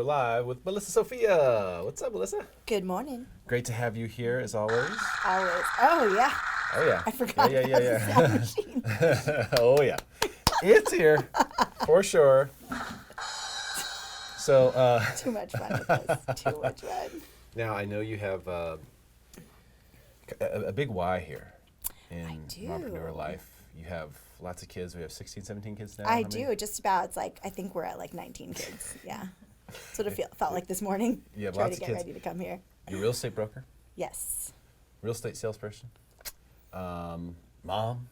we're live with Melissa Sofia. What's up, Melissa? Good morning. Great to have you here as always. Always. Oh, yeah. Oh, yeah. I forgot Yeah. about the sound machine. Oh, yeah. It's here for sure. So, Too much fun with this. Too much fun. now I know you have a big why here in do. Mompreneur life. You have lots of kids. We have 16, 17 kids now. I How many? do. Just about. It's like, I think we're at like 19 kids. Yeah. That's what it felt like this morning. You have Trying lots to of get kids. ready to come here. You're a real estate broker, Yes. real estate salesperson, mom.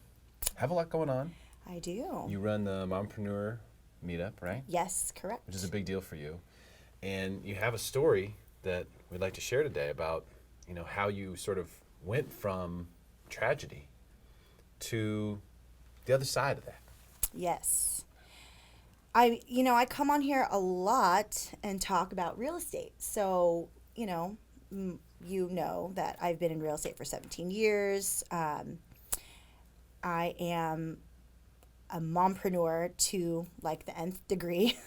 Have a lot going on. I do. You run the Mompreneur Meetup, right? Yes, correct. Which is a big deal for you. And you have a story that we'd like to share today about, how you sort of went from tragedy to the other side of that. Yes. I come on here a lot and talk about real estate. So, you know that I've been in real estate for 17 years. I am a mompreneur to like the nth degree.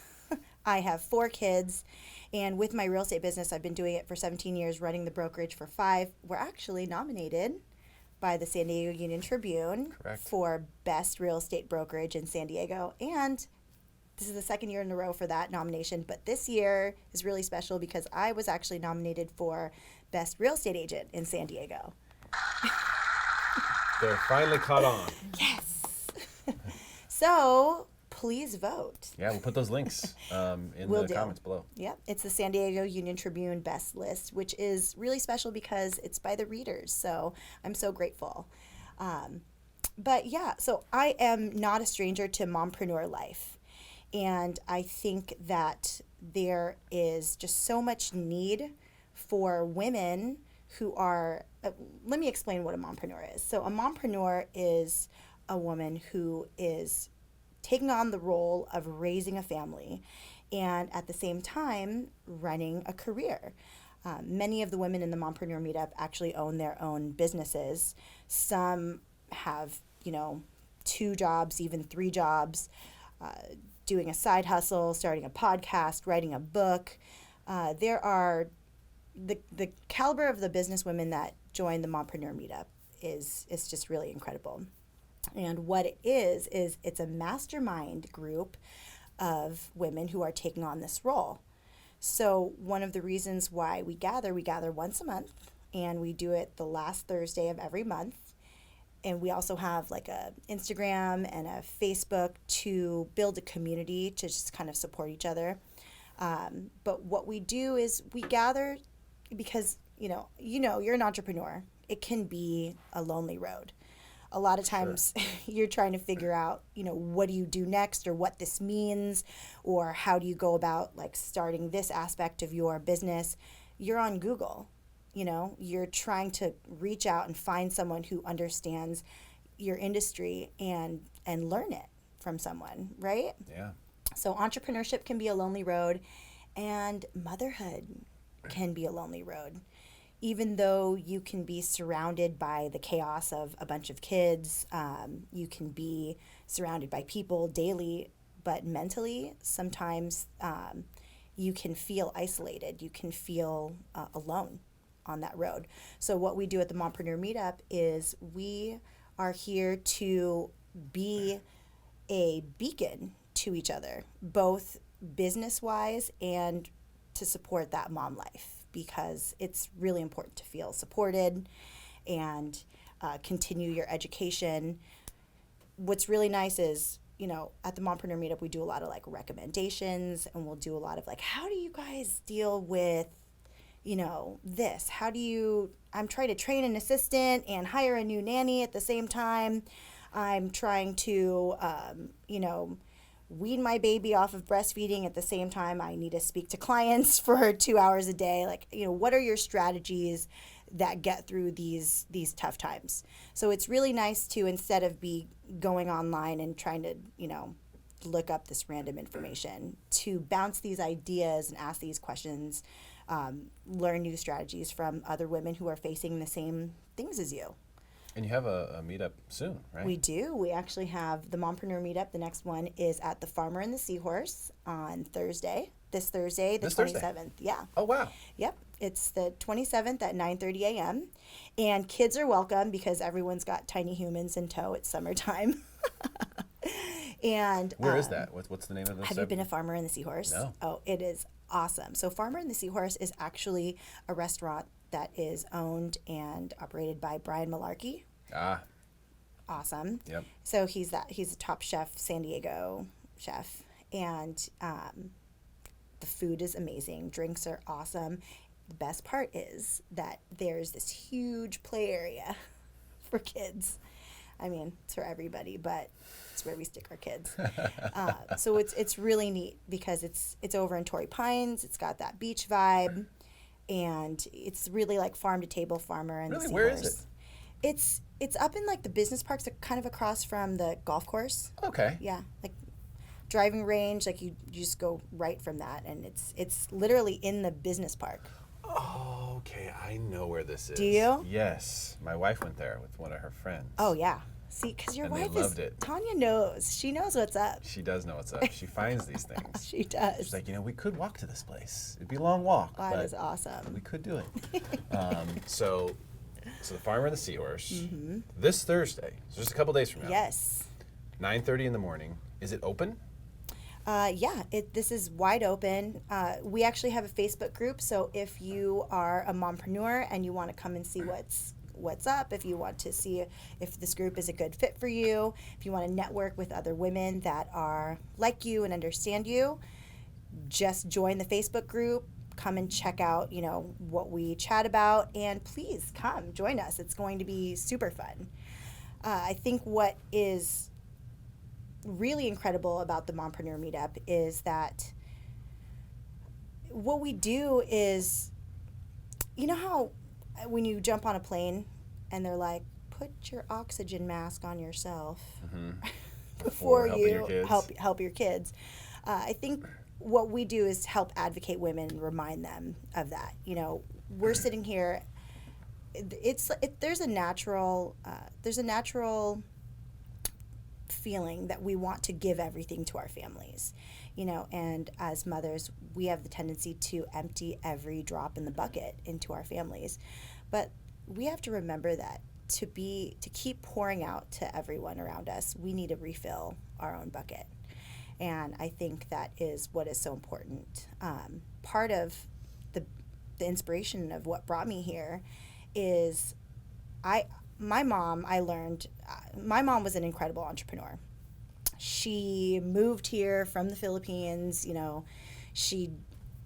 I have 4 kids, and with my real estate business, I've been doing it for 17 years, running the brokerage for 5. We're actually nominated by the San Diego Union Tribune Correct. for best real estate brokerage in San Diego, and this is the second year in a row for that nomination. But this year is really special because I was actually nominated for best real estate agent in San Diego. They're finally caught on. Yes. So please vote. Yeah, we'll put those links in Will the do. comments below. Yep, it's the San Diego Union Tribune Best List, which is really special because it's by the readers. So I'm so grateful. But yeah, so I am not a stranger to mompreneur life. And I think that there is just so much need for women who are, let me explain what a mompreneur is. So a mompreneur is a woman who is taking on the role of raising a family and at the same time running a career. Many of the women in the Mompreneur Meetup actually own their own businesses. Some have, 2 jobs, even 3 jobs, doing a side hustle, starting a podcast, writing a book. There are the caliber of the business women that join the Mompreneur Meetup is just really incredible. And what it is it's a mastermind group of women who are taking on this role. So one of the reasons why we gather once a month, and we do it the last Thursday of every month. And we also have like a Instagram and a Facebook to build a community to just kind of support each other. But what we do is we gather because, you're an entrepreneur. It can be a lonely road. A lot of times you're trying to figure out, what do you do next, or what this means, or how do you go about like starting this aspect of your business. You're on Google, you're trying to reach out and find someone who understands your industry and learn it from someone, right? Yeah. So entrepreneurship can be a lonely road, and motherhood can be a lonely road. Even though you can be surrounded by the chaos of a bunch of kids, you can be surrounded by people daily, but mentally, sometimes you can feel isolated. You can feel alone on that road. So what we do at the Mompreneur Meetup is we are here to be a beacon to each other, both business-wise and to support that mom life, because it's really important to feel supported and continue your education. What's really nice is, at the Mompreneur Meetup, we do a lot of like recommendations, and we'll do a lot of like, how do you guys deal with, this? I'm trying to train an assistant and hire a new nanny at the same time. I'm trying to, wean my baby off of breastfeeding at the same time. I need to speak to clients for 2 hours a day. Like, what are your strategies that get through these tough times? So it's really nice to, instead of be going online and trying to, look up this random information, to bounce these ideas and ask these questions, learn new strategies from other women who are facing the same things as you. And you have a meetup soon, right? We do. We actually have the Mompreneur Meetup. The next one is at the Farmer and the Seahorse on Thursday, this Thursday, the This Thursday? 27th. Yeah. Oh, wow. Yep. It's the 27th at 9:30 a.m. And kids are welcome because everyone's got tiny humans in tow. It's summertime. And Where is that? What's the name of this? have you been to Farmer and the Seahorse? No. Oh, it is awesome. So Farmer and the Seahorse is actually a restaurant that is owned and operated by Brian Malarkey. Ah, Awesome. yep. So he's a top chef, San Diego chef, and the food is amazing. Drinks are awesome. The best part is that there's this huge play area for kids. I mean, it's for everybody, but it's where we stick our kids. So it's really neat because it's over in Torrey Pines. It's got that beach vibe, and it's really like farm to table Farmer and Really? the Where Seahorse. is it? It's up in like the business parks, kind of across from the golf course. Okay. Yeah, like driving range. Like you just go right from that, and it's literally in the business park. Oh, okay. I know where this is. Do you? Yes. My wife went there with one of her friends. Oh yeah. See, because your And they wife loved it. Tanya knows. She knows what's up. She does know what's up. She finds these things. She does. She's like, we could walk to this place. It'd be a long walk, That but is awesome. we could do it. So the Farmer and the Seahorse. This Thursday, so just a couple days from now. Yes. 9:30 in the morning. Is it open? Yeah, this is wide open. We actually have a Facebook group, so if you are a mompreneur and you want to come and see what's up, if you want to see if this group is a good fit for you, if you want to network with other women that are like you and understand you, just join the Facebook group. Come and check out, what we chat about, and please come join us. It's going to be super fun. I think what is really incredible about the Mompreneur Meetup is that what we do is, you know how when you jump on a plane and they're like, put your oxygen mask on yourself before helping your you kids. help your kids. I think what we do is help advocate women and remind them of that. We're sitting here. There's a natural feeling that we want to give everything to our families, and as mothers, we have the tendency to empty every drop in the bucket into our families. But we have to remember that to keep pouring out to everyone around us, we need to refill our own bucket. And I think that is what is so important. Part of the inspiration of what brought me here is my mom was an incredible entrepreneur. She moved here from the Philippines. She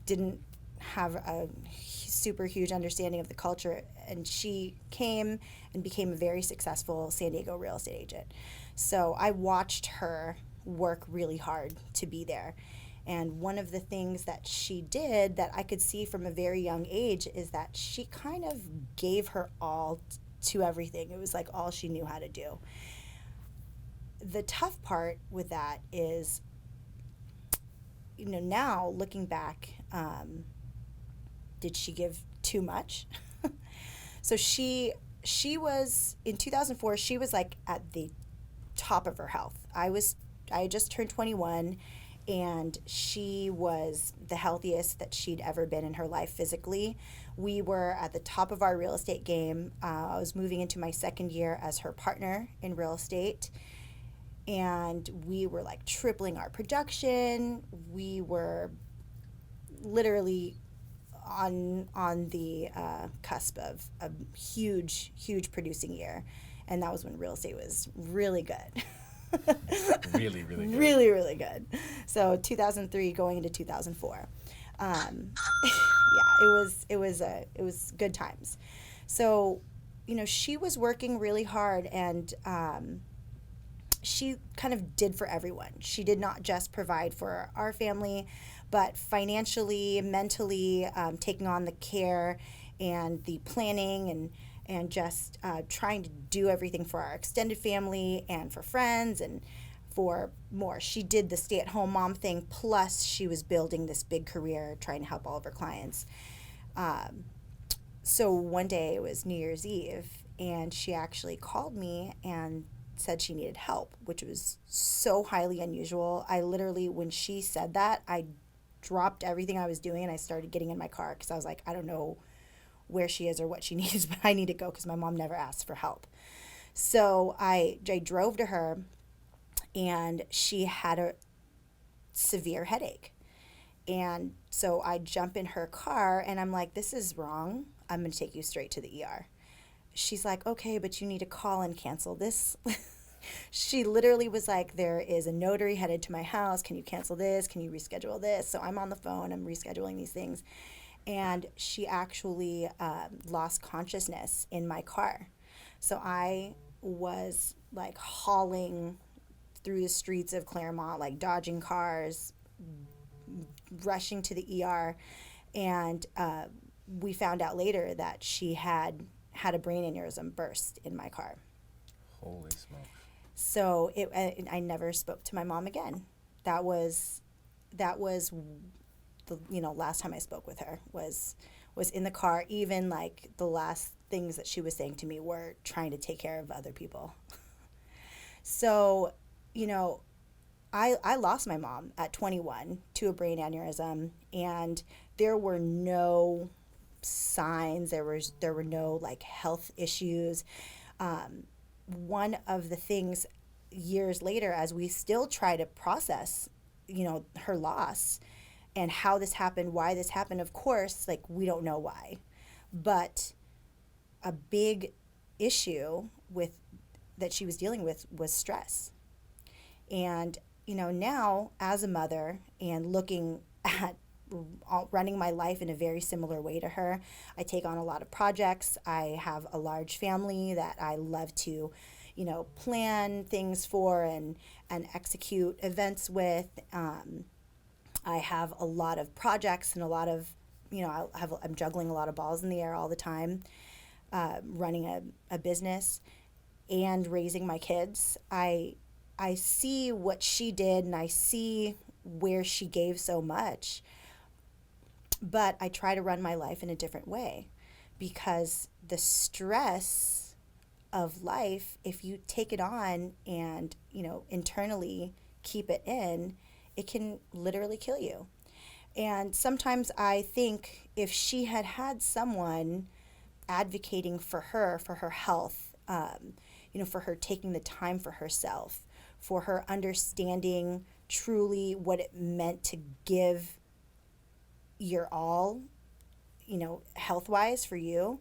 didn't have a super huge understanding of the culture, and she came and became a very successful San Diego real estate agent. So I watched her work really hard to be there. And one of the things that she did that I could see from a very young age is that she kind of gave her all to everything. It was like all she knew how to do. The tough part with that is, now looking back, did she give too much? So she was, in 2004, she was like at the top of her health. I had just turned 21, and she was the healthiest that she'd ever been in her life physically. We were at the top of our real estate game. I was moving into my second year as her partner in real estate, and we were like tripling our production. We were literally on the cusp of a huge producing year, and that was when real estate was really good. Really, really good. Really, really good. So 2003 going into 2004. Yeah, it was good times. So, she was working really hard, and she kind of did for everyone. She did not just provide for our family, but financially, mentally, taking on the care and the planning and just trying to do everything for our extended family and for friends and for more. She did the stay-at-home mom thing, plus she was building this big career, trying to help all of her clients. So one day, it was New Year's Eve, and she actually called me and said she needed help, which was so highly unusual. I literally, when she said that, I dropped everything I was doing and I started getting in my car because I was like, I don't know where she is or what she needs, but I need to go because my mom never asked for help. So I drove to her, and she had a severe headache. And so I jump in her car and I'm like, this is wrong. I'm going to take you straight to the ER. She's like, okay, but you need to call and cancel this. She literally was like, there is a notary headed to my house. Can you cancel this? Can you reschedule this? So I'm on the phone. I'm rescheduling these things. And she actually lost consciousness in my car. So I was like hauling through the streets of Claremont, like dodging cars, rushing to the ER. And we found out later that she had a brain aneurysm burst in my car. Holy smokes. So I never spoke to my mom again. That was the last time I spoke with her was in the car. Even like the last things that she was saying to me were trying to take care of other people. So, I lost my mom at 21 to a brain aneurysm, and there were no signs. There were no like health issues. One of the things years later, as we still try to process, her loss and how this happened, why this happened, of course, like we don't know why, but a big issue that she was dealing with was stress. And, now as a mother and looking at running my life in a very similar way to her, I take on a lot of projects. I have a large family that I love to, plan things for and execute events with. I have a lot of projects and a lot of, I'm juggling a lot of balls in the air all the time, running a business and raising my kids. I see what she did and I see where she gave so much, but I try to run my life in a different way, because the stress of life, if you take it on and, internally keep it in, it can literally kill you. And sometimes I think if she had had someone advocating for her health, for her taking the time for herself, for her understanding truly what it meant to give your all, health-wise for you,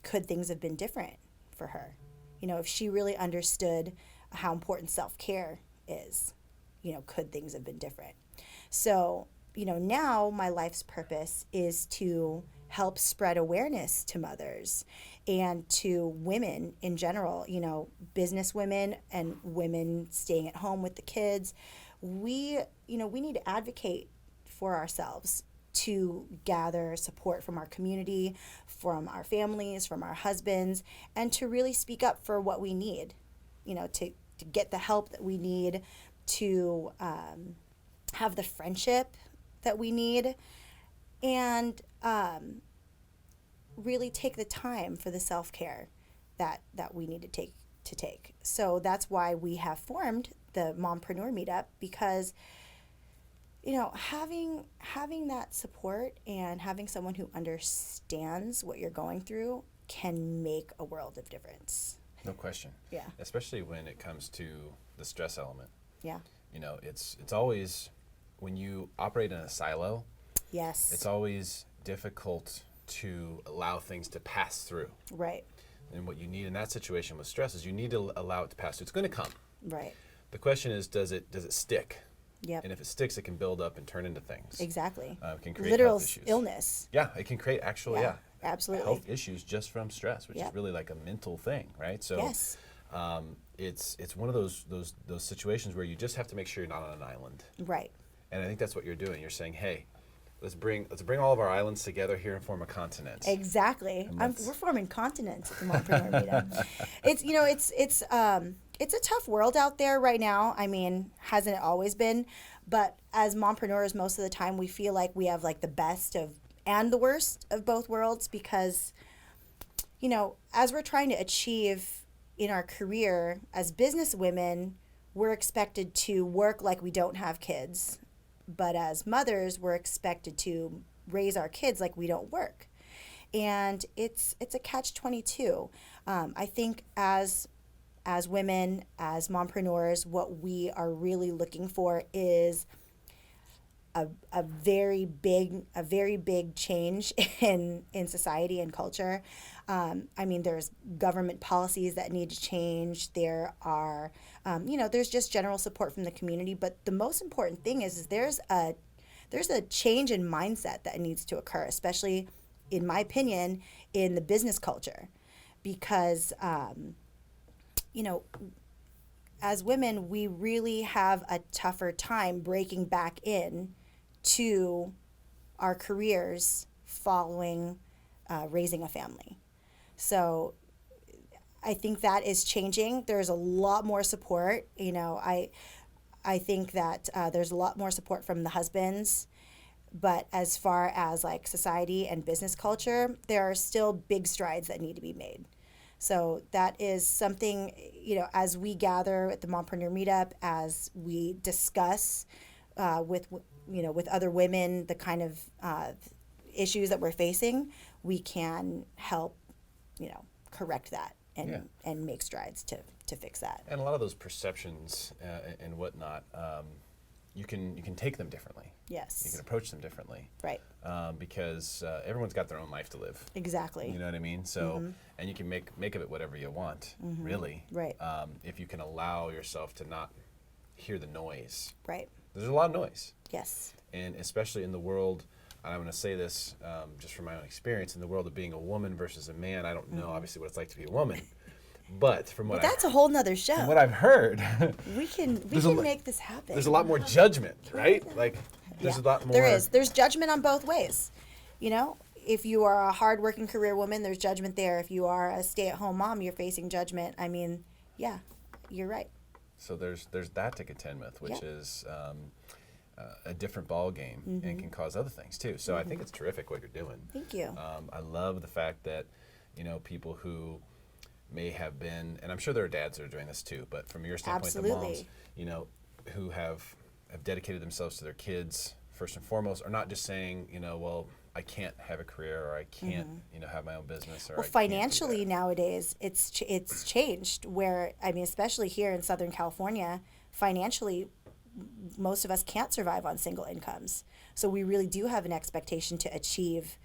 could things have been different for her? If she really understood how important self-care is, could things have been different? So, now my life's purpose is to help spread awareness to mothers and to women in general, business women and women staying at home with the kids. We need to advocate for ourselves, to gather support from our community, from our families, from our husbands, and to really speak up for what we need, to get the help that we need, to have the friendship that we need, and really take the time for the self-care that we need to take. So that's why we have formed the Mompreneur Meetup, because having that support and having someone who understands what you're going through can make a world of difference. No question. Yeah. Especially when it comes to the stress element. Yeah. It's always, when you operate in a silo, Yes. it's always difficult to allow things to pass through. Right. And what you need in that situation with stress is you need to allow it to pass through. It's going to come. Right. The question is, does it stick? Yep. And if it sticks, it can build up and turn into things. Exactly. It can create literal health issues. illness. Yeah, it can create Absolutely. health issues just from stress, which Yep. is really like a mental thing, right? So Yes. it's one of those situations where you just have to make sure you're not on an island. Right. And I think that's what you're doing. You're saying, hey, let's bring all of our islands together here and form a continent. Exactly. We're forming continents at the Mompreneur Meetup. It's a tough world out there right now. I mean, hasn't it always been? But as mompreneurs, most of the time we feel like we have like the best of and the worst of both worlds, because, as we're trying to achieve in our career as business women, we're expected to work like we don't have kids, but as mothers, we're expected to raise our kids like we don't work. And it's a catch-22. I think as women, as mompreneurs, what we are really looking for is a very big change in society and culture. I mean, there's government policies that need to change. There are, there's just general support from the community. But the most important thing is there's a change in mindset that needs to occur, especially, in my opinion, in the business culture, because as women, we really have a tougher time breaking back in to our careers following raising a family. So I think that is changing. There's a lot more support. I think that there's a lot more support from the husbands. But as far as like society and business culture, there are still big strides that need to be made. So that is something, as we gather at the Mompreneur Meetup, as we discuss with other women the kind of issues that we're facing, we can help, correct that and make strides to fix that. And a lot of those perceptions and whatnot, you can take them differently. Yes. You can approach them differently. Right. Because everyone's got their own life to live. Exactly. You know what I mean? So, and you can make of it whatever you want, really. Right. If you can allow yourself to not hear the noise. Right. There's a lot of noise. Yes. And especially in the world, and I'm going to say this just from my own experience, in the world of being a woman versus a man, I don't know obviously what it's like to be a woman. But from what that's a whole nother show. From what I've heard, we can make this happen. There's a lot more judgment, right? Like there's a lot more. There's judgment on both ways. If you are a hardworking career woman, there's judgment there. If you are a stay-at-home mom, you're facing judgment. I mean, yeah, you're right. So there's that to contend with, which is a different ball game and can cause other things too. So I think it's terrific what you're doing. Thank you. I love the fact that people who may have been, and I'm sure there are dads that are doing this too, but from your standpoint, Absolutely. the moms, who have dedicated themselves to their kids first and foremost, are not just saying, well, I can't have a career, or I can't, have my own business, or well, financially nowadays, it's changed. Where especially here in Southern California, financially, most of us can't survive on single incomes. So we really do have an expectation to achieve,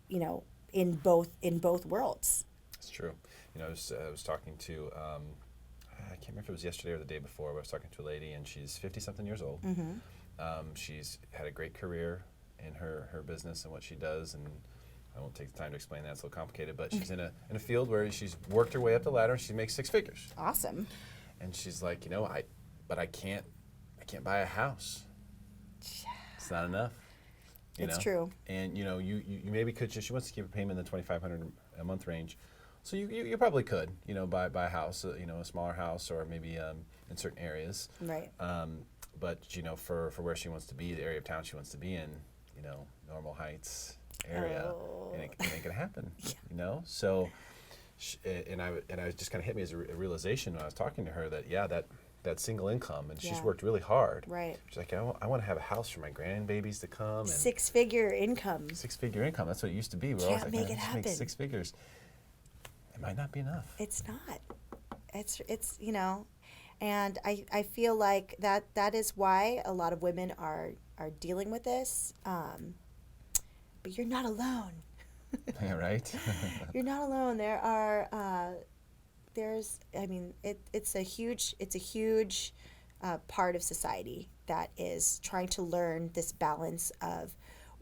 in both worlds. It's true. I was talking to, I can't remember if it was yesterday or the day before, but I was talking to a lady, and she's 50-something years old. She's had a great career in her business and what she does, and I won't take the time to explain that, it's a little complicated, but she's in a field where she's worked her way up the ladder, and she makes 6 figures. Awesome. And she's like, I can't buy a house. It's not enough. It's true. And you maybe could she wants to keep a payment in the $2,500 a month range. So you probably could, buy a house, a smaller house, or maybe in certain areas. Right. But for where she wants to be, the area of town she wants to be in, Normal Heights area, and it ain't gonna happen. So, and I was just kind of hit me as a realization when I was talking to her that single income, and she's worked really hard. Right. She's like, I want to have a house for my grandbabies to come. And 6-figure income. 6-figure income. That's what it used to be. We're Can't always make like, it happen. Make 6 figures. It might not be enough. It's not. It's and I feel like that is why a lot of women are dealing with this. But you're not alone. Yeah, right. You're not alone. There are it's a huge part of society that is trying to learn this balance of,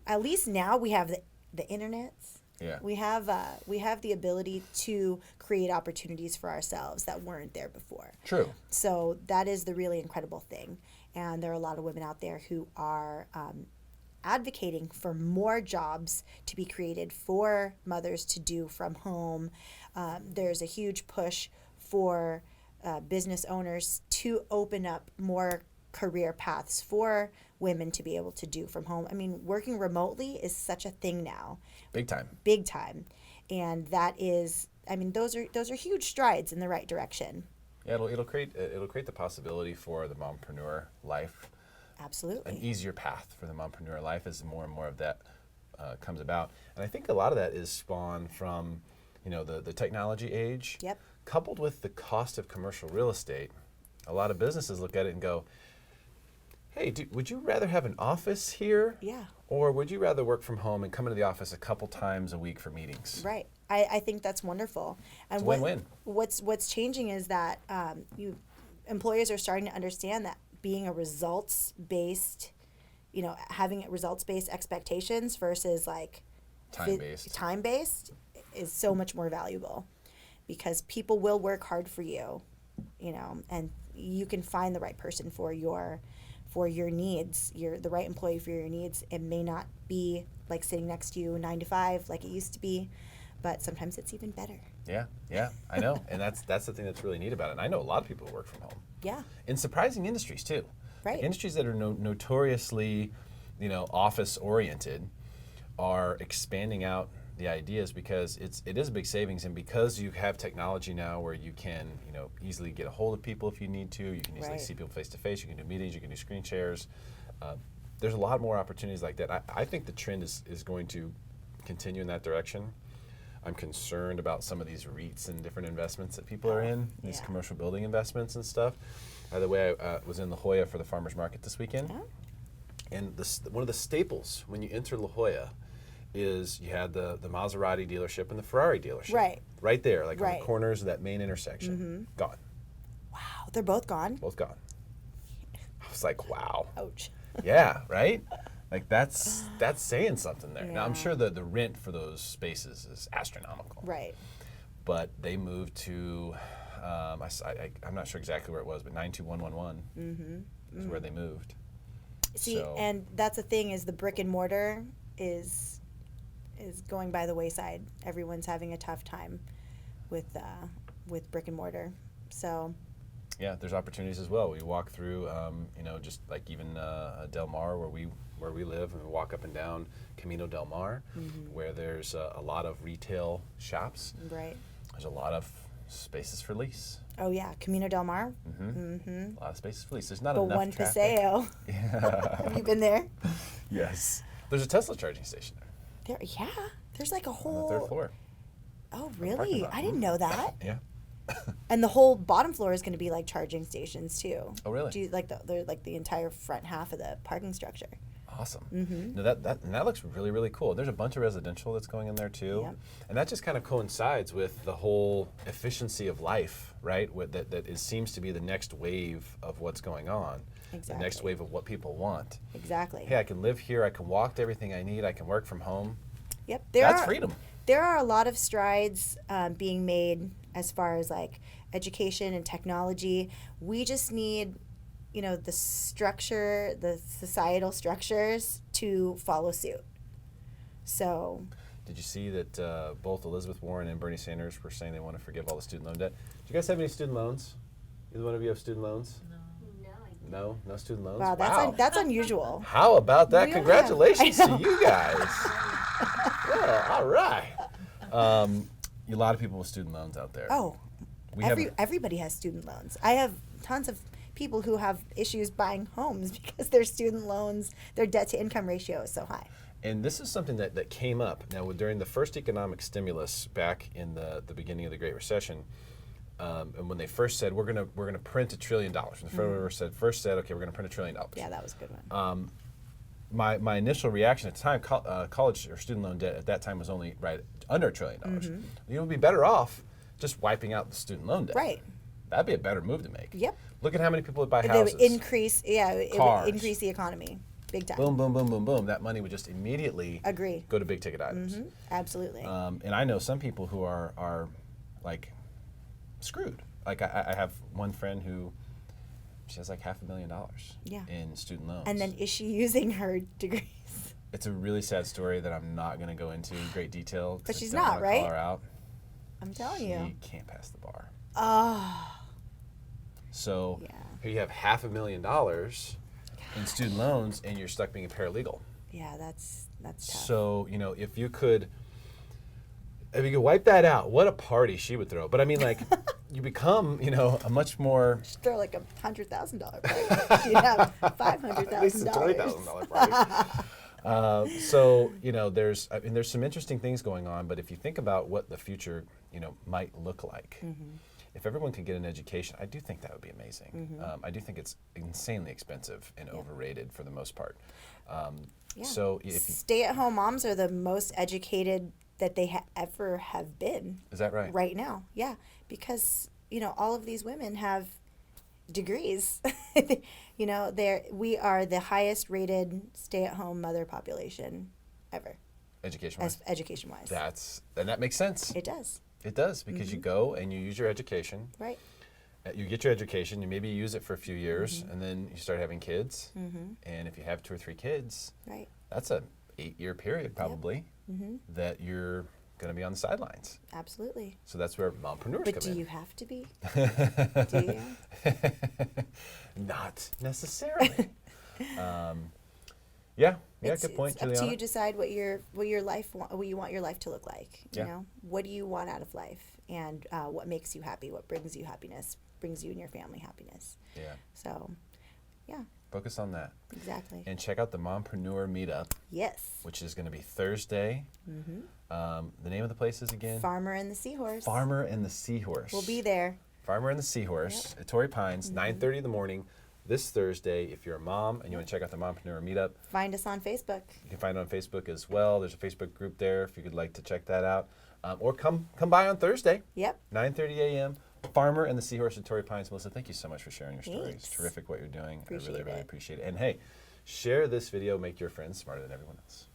at least now we have the internets. Yeah. We have the ability to create opportunities for ourselves that weren't there before. True. So that is the really incredible thing. And there are a lot of women out there who are advocating for more jobs to be created for mothers to do from home. There's a huge push for business owners to open up more career paths for women to be able to do from home. Working remotely is such a thing now. Big time. Big time. And that is, those are huge strides in the right direction. Yeah, it'll create the possibility for the mompreneur life Absolutely. an easier path for the mompreneur life as more and more of that comes about. And I think a lot of that is spawned from, the technology age, Yep. coupled with the cost of commercial real estate. A lot of businesses look at it and go, hey, would you rather have an office here? Yeah. Or would you rather work from home and come into the office a couple times a week for meetings? Right. I think that's wonderful. And It's a win-win. What's changing is that employers are starting to understand that being a results-based, having results-based expectations versus like time-based is so much more valuable, because people will work hard for you, and you can find the right person for your needs. You're the right employee for your needs. It may not be like sitting next to you 9 to 5 like it used to be, but sometimes it's even better. Yeah, I know. And that's the thing that's really neat about it. And I know a lot of people who work from home. Yeah. In surprising industries too. Right. Industries that are notoriously, office oriented are expanding out the ideas, because it is a big savings, and because you have technology now where you can, easily get a hold of people if you need to. You can easily Right. see people face to face. You can do meetings. You can do screen shares. There's a lot more opportunities like that. I think the trend is going to continue in that direction. I'm concerned about some of these REITs and different investments that people are in, these yeah. commercial building investments and stuff. By the way, I was in La Jolla for the farmers market this weekend, and one of the staples when you enter La Jolla is you had the Maserati dealership and the Ferrari dealership. Right there, like on the corners of that main intersection. Gone. Wow, they're both gone. Both gone. I was like, wow. Ouch. Yeah, right? Like that's saying something there. Now I'm Yeah. sure the rent for those spaces is astronomical. Right. But they moved to, I'm not sure exactly where it was, but 92111 is where they moved. See, and that's the thing, is the brick and mortar is going by the wayside. Everyone's having a tough time with brick and mortar. So Yeah, there's opportunities as well. We walk through, just like even Del Mar, where we live, and we walk up and down Camino Del Mar, where there's a lot of retail shops. right. There's a lot of spaces for lease. Oh yeah, Camino Del Mar. A lot of spaces for lease. There's not The enough one traffic. Paseo. Yeah. Have you been there? Yes. There's a Tesla charging station there Yeah. There's like a on whole. the third floor. Oh parking really? lot. I didn't know that. Yeah. And the whole bottom floor is going to be like charging stations too. Oh really? They're like the entire front half of the parking structure. Awesome. No, that looks really, really cool. There's a bunch of residential that's going in there too. Yep. And that just kind of coincides with the whole efficiency of life, right? That seems to be the next wave of what's going on. Exactly. The next wave of what people want. Exactly. Hey, I can live here, I can walk to everything I need, I can work from home. Yep. That's freedom. There are a lot of strides being made as far as like education and technology. We just need, the structure, the societal structures to follow suit. So. Did you see that both Elizabeth Warren and Bernie Sanders were saying they want to forgive all the student loan debt? Do you guys have any student loans? Either one of you have student loans? No, no student loans. Wow, that's unusual. How about that? We don't Congratulations have- to you guys. Well, all right. A lot of people with student loans out there. Oh, We everybody has student loans. I have tons of people who have issues buying homes because their student loans, their debt to income ratio is so high. And this is something that came up now during the first economic stimulus back in the beginning of the Great Recession. And when they first said we're gonna print $1 trillion, when the Federal Reserve first said, okay, we're gonna print $1 trillion. Yeah, that was a good one. My initial reaction at the time, college or student loan debt at that time was only right under $1 trillion. You would be better off just wiping out the student loan debt. Right. That'd be a better move to make. Yep. Look at how many people would buy They houses. would increase, it Cars. would increase the economy big time. Boom, boom, boom, boom, boom. That money would just immediately Agree. go to big ticket items. Absolutely. And I know some people who are like screwed. Like I have one friend who she has like $500,000 Yeah. in student loans. And then is she using her degrees? It's a really sad story that I'm not going to go into in great detail. 'cause But I she's don't not, wanna right? Call her out. I'm telling She you. can't pass the bar. Oh. So Yeah. here you have $500,000 in student loans, and you're stuck being a paralegal. Yeah, that's tough. So if you could, if you could wipe that out, what a party she would throw. But I mean, like, you become, a much more. Just throw like $100,000 party. You have $500,000. At least a $20,000 party. So, there's some interesting things going on. But if you think about what the future, might look like, if everyone could get an education, I do think that would be amazing. I do think it's insanely expensive and overrated for the most part. So if stay-at-home moms are the most educated that they ever have been. Is that right? Right now, yeah, because all of these women have degrees. We are the highest rated stay-at-home mother population ever. Education-wise. Education-wise. And that makes sense. It does. It does, because you go and you use your education. Right. You get your education, you maybe use it for a few years, and then you start having kids. And if you have 2 or 3 kids, right, that's a 8-year period probably that you're going to be on the sidelines. Absolutely. So that's where mompreneurs come in. But do you have to be? Do you? Not necessarily. Good point, It's Juliana. up to you to decide what you want your life to look like. You know, what do you want out of life, and what makes you happy? What brings you happiness? Brings you and your family happiness. Yeah. So, yeah. Focus on that. Exactly. And check out the Mompreneur Meetup. Yes. Which is going to be Thursday. The name of the place is again? Farmer and the Seahorse. Farmer and the Seahorse. We'll be there. Farmer and the Seahorse at Torrey Pines, 9:30 in the morning. This Thursday, if you're a mom and you want to check out the Mompreneur Meetup. Find us on Facebook. You can find it on Facebook as well. There's a Facebook group there if you would like to check that out. Or come by on Thursday. Yep. 9:30 a.m. Farmer and the Seahorse at Torrey Pines. Melissa, thank you so much for sharing your stories. Thanks. Terrific what you're doing. Appreciate I really it. appreciate it. And hey, share this video. Make your friends smarter than everyone else.